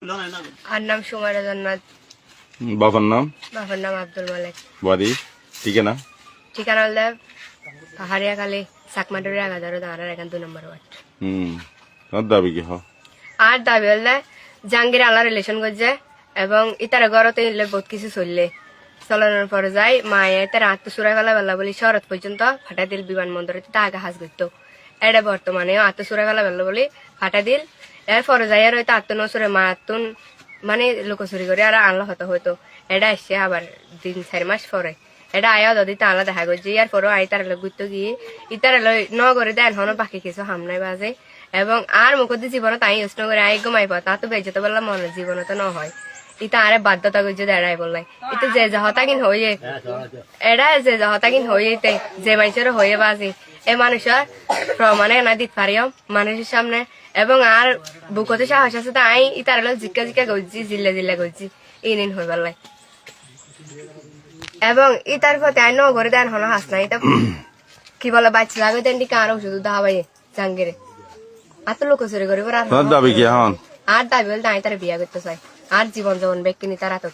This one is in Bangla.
আর নাম সুমাইরা জান্নাত। বাবার নাম? বাবার নাম আব্দুল মালিক। বাড়ি? ঠিকানা? ঠিকানা হলে পাহাড়িয়া কালী চাকমাটুরি আগাদারো দাঁড়ার এখান 2 নম্বর ওয়ার্ড। তোর দাবি কি হয়? আর দাবি হলে জাহাঙ্গীর আল্লাহ রিলেশন করছে এবং ইতার ঘরতে ইলে বহুত কিছু চললে চলানোর পরে যাই মায়ে তার আত্মসুরাই ফেলা বেলা বলি শরৎ পর্যন্ত ফাটা দিল বিমানবন্দরে আগে হাজ করতো। এটা বর্তমানে আত্মসুরাই ফেলা বেলা বলি ফাটা দিল এরপরে যাই আর হয়তো আত্মনসুরে মা আত্মন মানে লুকোচুরি করে আর আনলো হতো হয়তো এটা এসছে আবার 3-4 মাস পরে এটা আয়া যদি তাহলে দেখা করছে ইয়ার পরেও আই তার ঘুরতে গিয়ে ইতার নগরে দেন হনো বাকি কিছু হামনাই বাজে এবং আর মুখদি জীবনে তাই ইউজ করে আই ঘুমাই পা তা তো বেজতে বললাম মনে জীবনে তো ন হয় ইতা আরে বাধ্যতা করছে দেড়াই বললাই ইতো যে যাহতা কিন হয়ে এটা যে যাহতা কিন হইতে যে মানুষের হয়ে বাজে এ মানুষের প্রমাণে না দিতে পারিও মানুষের সামনে এবং আর বুকতে সাহস আছে তাই ইতার জিজ্ঞা জিজ্ঞা করছি জিল্লা করছি ইনিন হয়ে বললাই এবং ইতার প্রতি আই নগরে দেন হনো হাস না এটা কি বলে বাচ্চা লাগে দেন দিকে আরো শুধু দাহাবাই জাঙ্গিরে আর তো লুকোচুরি করিব তোর দাবি কি এখন? আর দাবি বলতে আমি তার বিয়া করতে চাই আর জীবন যেমন ব্যক্তি নি তারা তো